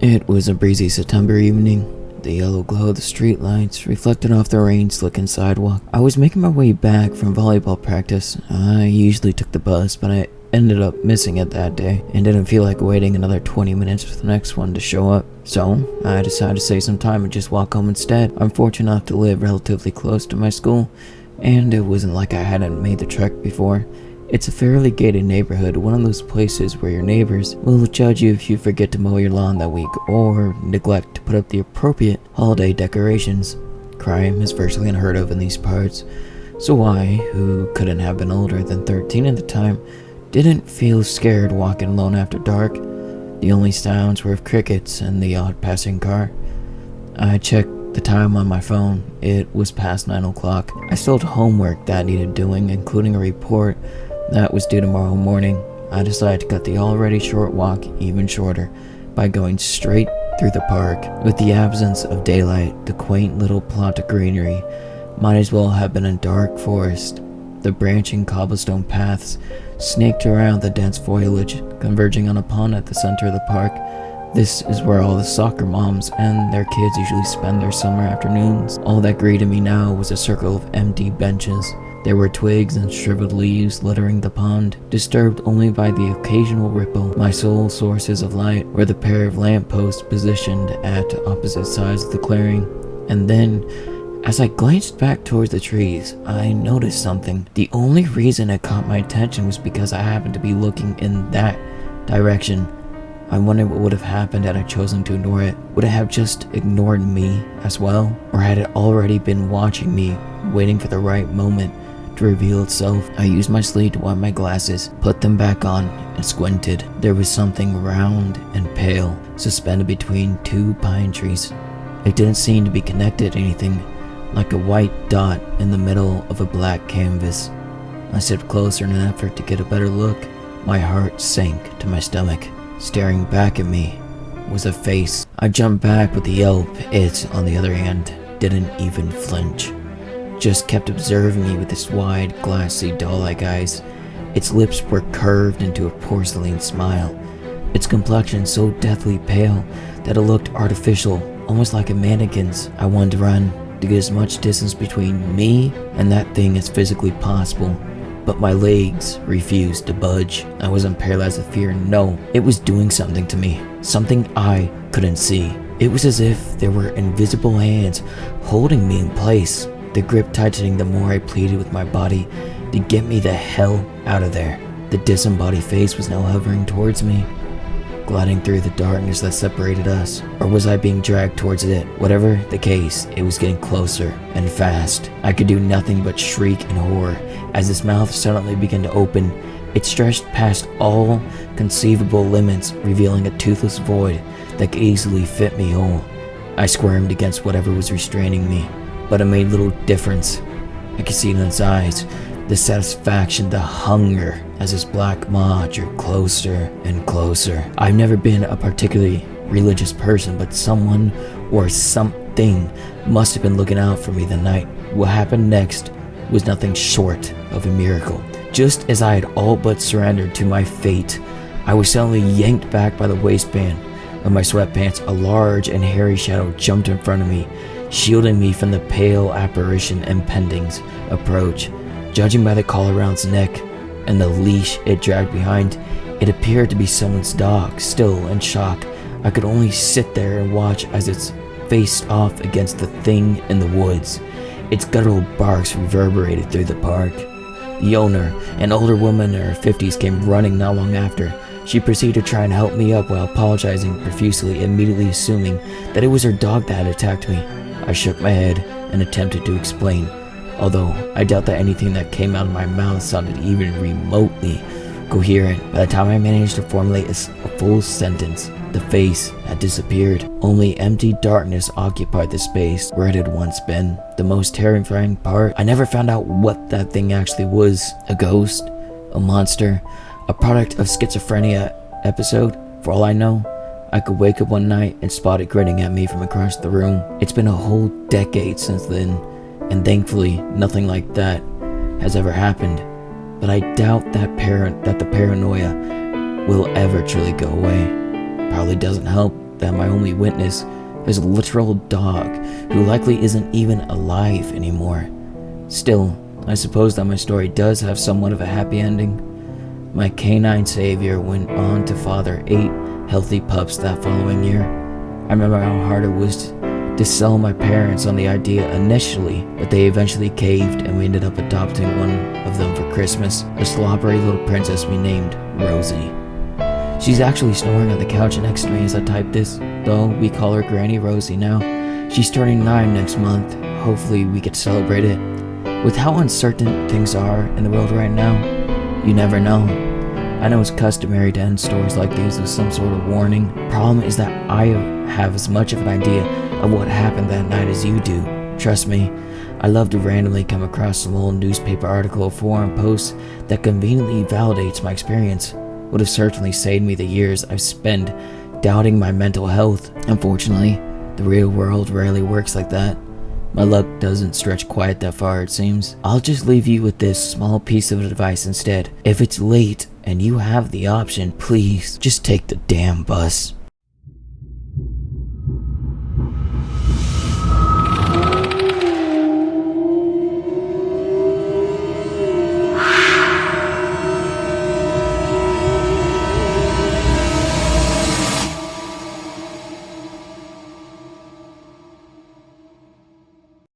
It was a breezy September evening. The yellow glow of the streetlights reflected off the rain-slickened sidewalk. I was making my way back from volleyball practice. I usually took the bus, but I ended up missing it that day and didn't feel like waiting another 20 minutes for the next one to show up. So I decided to save some time and just walk home instead. I'm fortunate enough to live relatively close to my school, and it wasn't like I hadn't made the trek before. It's a fairly gated neighborhood, one of those places where your neighbors will judge you if you forget to mow your lawn that week or neglect to put up the appropriate holiday decorations. Crime is virtually unheard of in these parts, so I, who couldn't have been older than 13 at the time, didn't feel scared walking alone after dark. The only sounds were of crickets and the odd passing car. I checked the time on my phone. It was past 9 o'clock. I still had homework that needed doing, including a report that was due tomorrow morning. I decided to cut the already short walk even shorter by going straight through the park. With the absence of daylight, the quaint little plot of greenery might as well have been a dark forest. The branching cobblestone paths snaked around the dense foliage, converging on a pond at the center of the park. This is where all the soccer moms and their kids usually spend their summer afternoons. All that greeted me now was a circle of empty benches. There were twigs and shriveled leaves littering the pond, disturbed only by the occasional ripple. My sole sources of light were the pair of lampposts positioned at opposite sides of the clearing. And then, as I glanced back towards the trees, I noticed something. The only reason it caught my attention was because I happened to be looking in that direction. I wondered what would have happened had I chosen to ignore it. Would it have just ignored me as well? Or had it already been watching me, waiting for the right moment to reveal itself? I used my sleeve to wipe my glasses, put them back on, and squinted. There was something round and pale, suspended between two pine trees. It didn't seem to be connected to anything, like a white dot in the middle of a black canvas. I stepped closer in an effort to get a better look. My heart sank to my stomach. Staring back at me was a face. I jumped back with a yelp. It, on the other hand, didn't even flinch. Just kept observing me with its wide, glassy, doll-like eyes. Its lips were curved into a porcelain smile. Its complexion so deathly pale that it looked artificial, almost like a mannequin's. I wanted to run, to get as much distance between me and that thing as physically possible, but my legs refused to budge. I wasn't paralyzed with fear, no. It was doing something to me, something I couldn't see. It was as if there were invisible hands holding me in place, the grip tightening the more I pleaded with my body to get me the hell out of there. The disembodied face was now hovering towards me, gliding through the darkness that separated us. Or was I being dragged towards it? Whatever the case, it was getting closer and fast. I could do nothing but shriek in horror as its mouth suddenly began to open. It stretched past all conceivable limits, revealing a toothless void that could easily fit me whole. I squirmed against whatever was restraining me, but it made little difference. I could see it in its eyes, the satisfaction, the hunger, as this black maw drew closer and closer. I've never been a particularly religious person, but someone or something must have been looking out for me the night. What happened next was nothing short of a miracle. Just as I had all but surrendered to my fate, I was suddenly yanked back by the waistband of my sweatpants. A large and hairy shadow jumped in front of me, shielding me from the pale apparition impending approach. Judging by the collar around its neck and the leash it dragged behind, it appeared to be someone's dog. Still in shock, I could only sit there and watch as it faced off against the thing in the woods. Its guttural barks reverberated through the park. The owner, an older woman in her 50s, came running not long after. She proceeded to try and help me up while apologizing profusely, immediately assuming that it was her dog that had attacked me. I shook my head and attempted to explain, although I doubt that anything that came out of my mouth sounded even remotely coherent. By the time I managed to formulate a full sentence, the face had disappeared. Only empty darkness occupied the space where it had once been. The most terrifying part, I never found out what that thing actually was. A ghost? A monster? A product of schizophrenia episode? For all I know, I could wake up one night and spot it grinning at me from across the room. It's been a whole decade since then, and thankfully nothing like that has ever happened. But I doubt that the paranoia will ever truly go away. Probably doesn't help that my only witness is a literal dog who likely isn't even alive anymore. Still, I suppose that my story does have somewhat of a happy ending. My canine savior went on to father 8 healthy pups that following year. I remember how hard it was to sell my parents on the idea initially, but they eventually caved and we ended up adopting one of them for Christmas, a slobbery little princess we named Rosie. She's actually snoring on the couch next to me as I type this, though we call her Granny Rosie now. She's turning 9 next month. Hopefully we get to celebrate it. With how uncertain things are in the world right now, you never know. I know it's customary to end stories like these with some sort of warning. Problem is that I have as much of an idea of what happened that night as you do. Trust me, I love to randomly come across some little newspaper article or forum post that conveniently validates my experience. Would have certainly saved me the years I've spent doubting my mental health. Unfortunately, the real world rarely works like that. My luck doesn't stretch quite that far, it seems. I'll just leave you with this small piece of advice instead. If it's late and you have the option, please just take the damn bus.